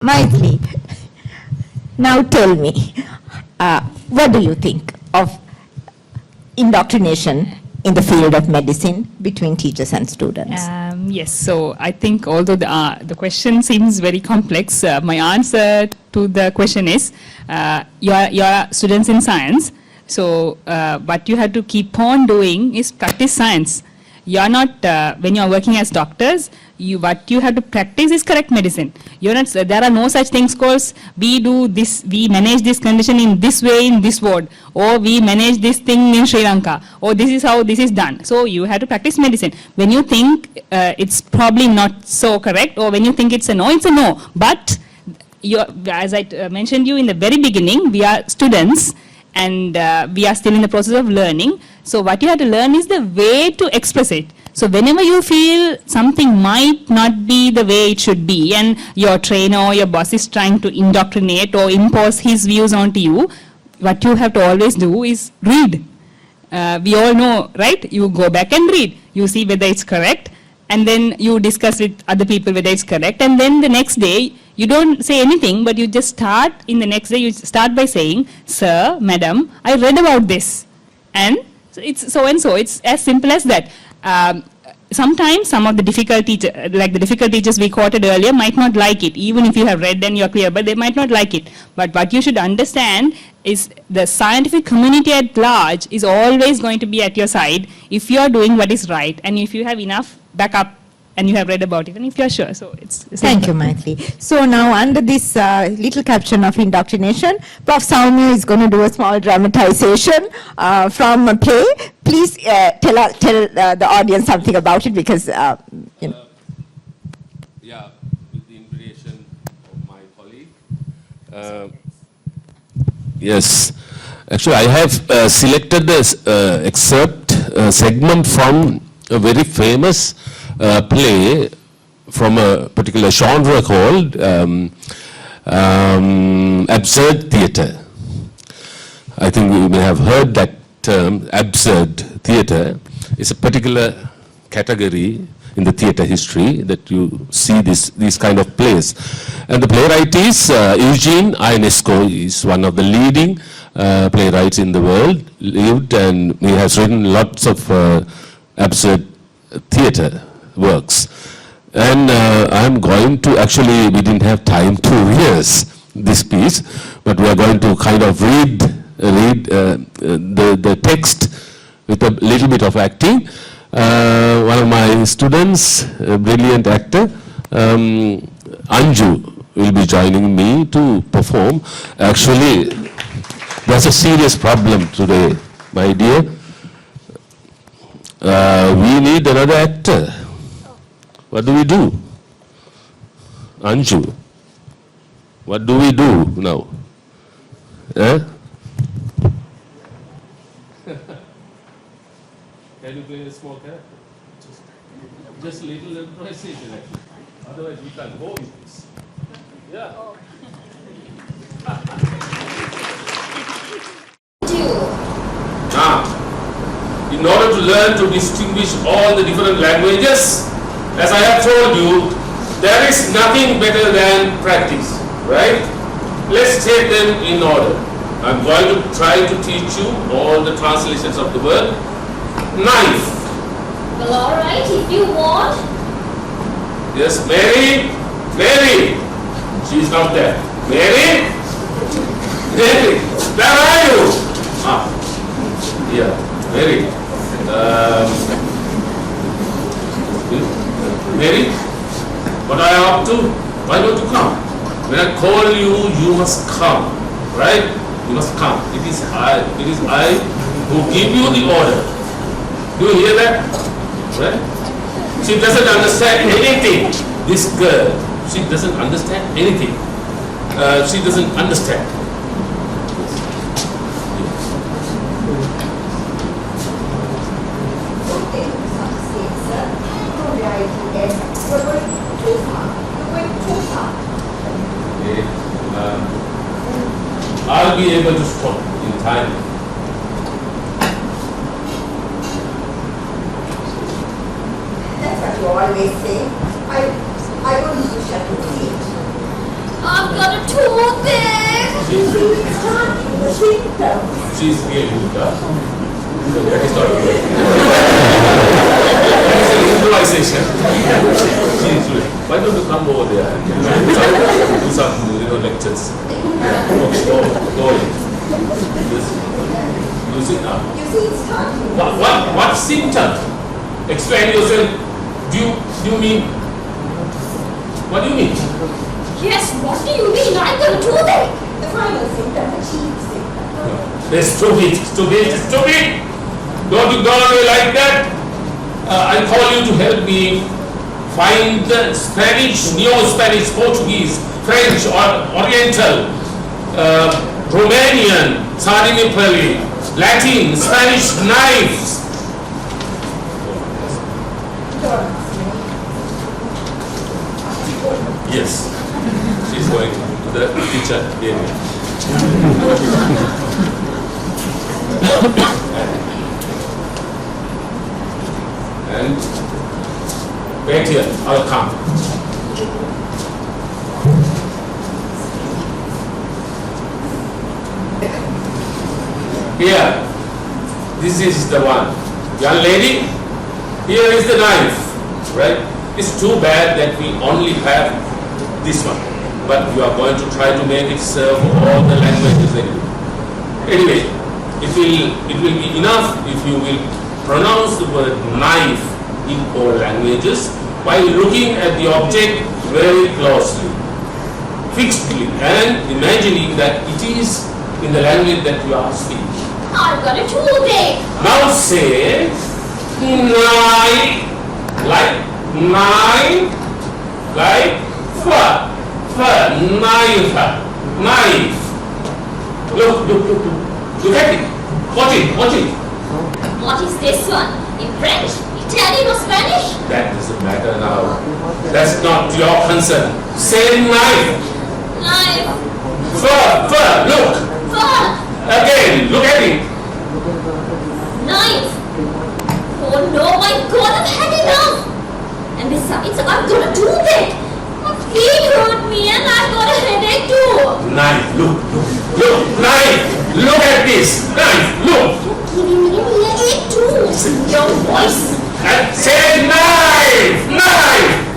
Maitli, now tell me, what do you think of indoctrination in the field of medicine between teachers and students? Yes, so I think although the question seems very complex, my answer to the question is, you're students in science, so what you have to keep on doing is practice science. You're not, when you're working as doctors, what you have to practice is correct medicine. You're not, there are no such things called, we do this, we manage this condition in this way in this ward, or we manage this thing in Sri Lanka, or this is how this is done. So you have to practice medicine. When you think it's probably not so correct, or when you think it's a no, but as I mentioned you in the very beginning, we are students, and we are still in the process of learning. So what you have to learn is the way to express it. So whenever you feel something might not be the way it should be, and your trainer or your boss is trying to indoctrinate or impose his views onto you, what you have to always do is read. We all know, right? You go back and read. You see whether it's correct, and then you discuss with other people whether it's correct, and then the next day, you don't say anything, but you just start, in the next day, you start by saying, sir, madam, I read about this. And it's so and so. It's as simple as that. Sometimes some of the difficult teachers, like the difficult teachers we quoted earlier, might not like it, even if you have read and you're clear, but they might not like it. But what you should understand is the scientific community at large is always going to be at your side if you're doing what is right, and if you have enough backup and you have read about it, and if you're sure. So it's Thank you, Maitli. So now under this little caption of indoctrination, Prof. Saumya is going to do a small dramatization from a play. Please tell the audience something about it, because, you know. Yeah, with the invitation of my colleague. Yes, actually I have selected this excerpt segment from a very famous play from a particular genre called absurd theatre. I think you may have heard that term, absurd theatre. It's a particular category in the theatre history that you see these kind of plays. And the playwright is Eugene Ionesco. He's one of the leading playwrights in the world, lived, and he has written lots of absurd theatre works. And I'm going to, actually we didn't have time to rehearse this piece, but we are going to kind of read the text with a little bit of acting. One of my students, a brilliant actor, Anju, will be joining me to perform. Actually, there's a serious problem today, my dear. We need another actor. What do we do? Anju, what do we do now? Can you play a small character? Just a little improvisation, actually. Otherwise, we can't go with this. Yeah. Now, in order to learn to distinguish all the different languages, as I have told you, there is nothing better than practice, right? Let's take them in order. I'm going to try to teach you all the translations of the word knife. Well, all right, if you want. Yes, Mary, Mary. She's not there. Mary, Mary, where are you? Ah, yeah, Mary. Mary, what are you up to? Why don't you come? When I call you, you must come, right? You must come. It is I who give you the order. Do you hear that? Right? She doesn't understand anything. This girl, she doesn't understand anything. She doesn't understand. I'll be able to stop in time. That's what you always say. I want you to shut your feet. I've got a toothache. She's really good, huh? That is not good. That is an improvisation. She is good. Why don't you come over there and do some lectures? Go in. You sit now. What symptom? Explain yourself. Do you mean? What do you mean? Yes, what do you mean? I've got a toothache. The final symptom, the chief symptom. That's stupid. Don't you go away like that. I call you to help me find the Spanish, Neo-Spanish, Portuguese, French, Oriental, Romanian, Sardinipali, Latin, Spanish knives. Yes, she's going to the teacher area. And wait here, I'll come. Here, this is the one. Young lady, here is the knife, right? It's too bad that we only have this one, but you are going to try to make it serve all the languages anyway. It will be enough if you will pronounce the word knife in all languages by looking at the object very closely, fixedly, and imagining that it is in the language that you are speaking. I've got a toothache. Now say knife, like knife, like knife. Look at it. Watch it. What is this one? In French, Italian or Spanish? That doesn't matter now. That's not your concern. Say knife. Knife. Look. Fur. Again, look at it. Knife. Oh no, my God, I've had enough. And besides, I've got a toothache. My feet hurt me and I've got a headache too. Knife, look, knife. Look at this. Knife, look. Giving me an earache too. Your voice. And say knife. No,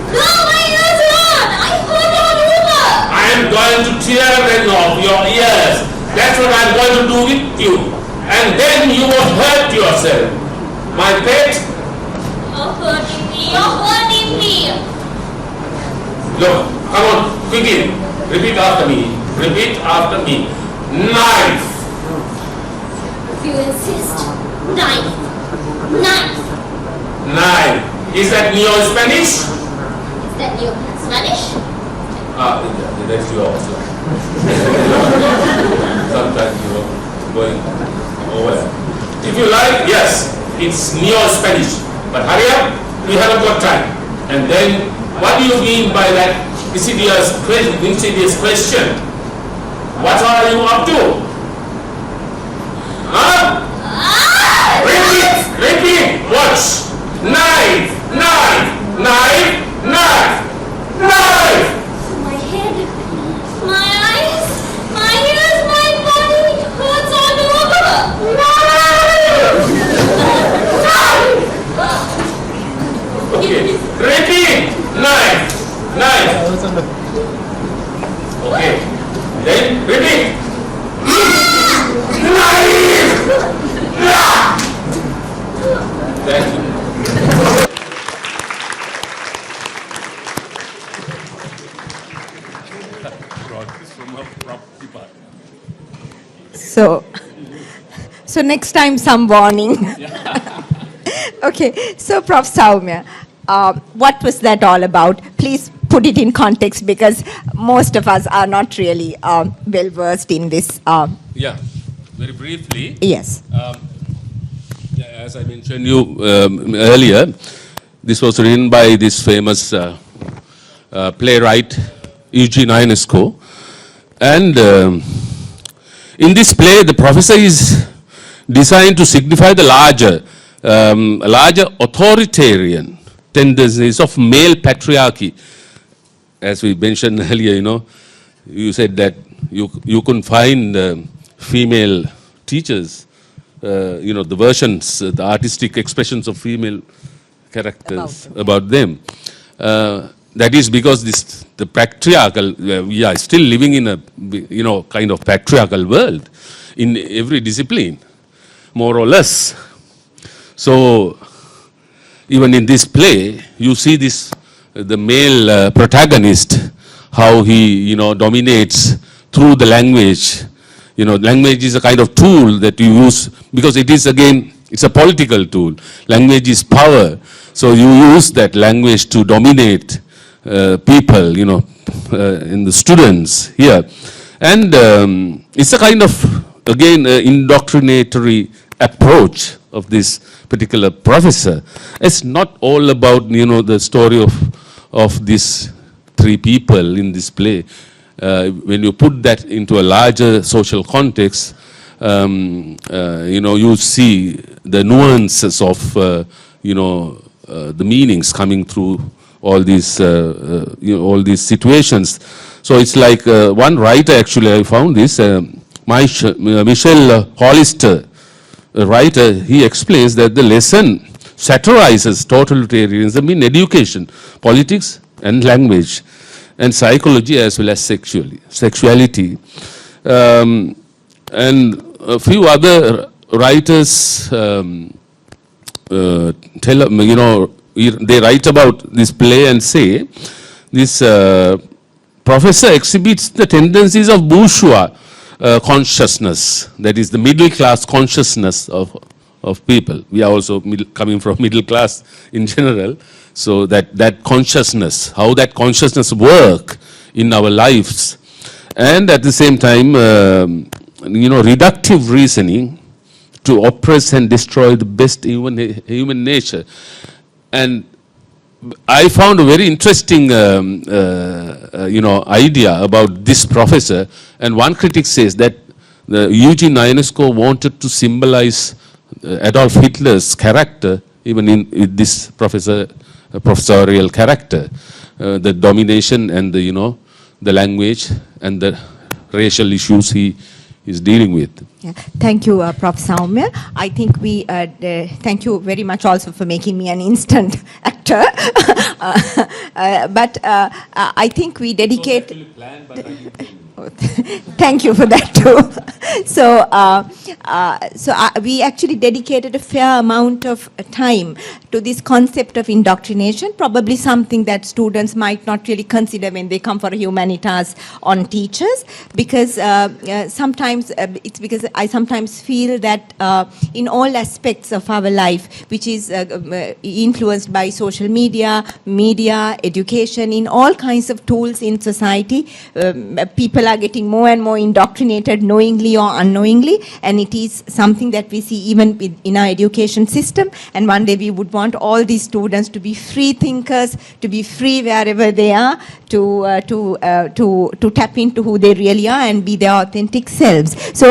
my ears hurt. I hurt all over. I am going to tear them off your ears. That's what I'm going to do with you. And then you will hurt yourself. My pet. You're hurting me. Look, come on, quickly. Repeat after me. Knife. If you insist. Knife. Is that Neo-Spanish? Is that your Spanish? That's yours. Sometimes you're going over. If you like, yes, it's Neo-Spanish. But hurry up, we haven't got time. And then, what do you mean by that insidious question? What are you up to? Huh? Repeat. Watch. Knife. My head, my eyes, my ears, my body hurts all over. Okay. Repeat. Knife. Okay. Then repeat. Knife. Thank you. So next time some warning. Okay, so Prof. Soumya, what was that all about? Please put it in context because most of us are not really well versed in this. Yeah, very briefly. Yes. As I mentioned you earlier, this was written by this famous playwright Eugene Ionesco. And in this play, the professor is designed to signify the larger authoritarian tendencies of male patriarchy. As we mentioned earlier, you said that you couldn't find female teachers, the versions, the artistic expressions of female characters about them. That is because the patriarchal, we are still living in a, kind of patriarchal world in every discipline, more or less. So even in this play, you see the male protagonist, how he, dominates through the language. Language is a kind of tool that you use because it is, again, it's a political tool. Language is power. So you use that language to dominate people, in the students here. And it's a kind of, again, indoctrinatory approach of this particular professor. It's not all about, the story of these three people in this play. When you put that into a larger social context, you see the nuances of, the meanings coming through all these, all these situations. So it's like one writer, actually, I found this, Michel Hollister, a writer, he explains that the lesson satirizes totalitarianism in education, politics, and language, and psychology as well as sexuality. And a few other writers they write about this play and say this professor exhibits the tendencies of bourgeois consciousness, that is the middle class consciousness of people. We are also coming from middle class in general. So that consciousness, how that consciousness work in our lives, and at the same time, reductive reasoning to oppress and destroy the best human nature. And I found a very interesting, idea about this professor. And one critic says that Eugene Ionesco wanted to symbolize Adolf Hitler's character, even in this professorial character, the domination and the language and the racial issues he is dealing with. Yeah. Thank you, Prof. Saumya. I think thank you very much also for making me an instant actor. But I think we dedicate... Thank you for that too. So, we actually dedicated a fair amount of time to this concept of indoctrination, probably something that students might not really consider when they come for a humanitas on teachers, because sometimes it's because I sometimes feel that in all aspects of our life, which is influenced by social media, education, in all kinds of tools in society, people are getting more and more indoctrinated, knowingly or unknowingly, and it is something that we see even in our education system. And one day we would want all these students to be free thinkers, to be free wherever they are, to tap into who they really are and be their authentic selves. So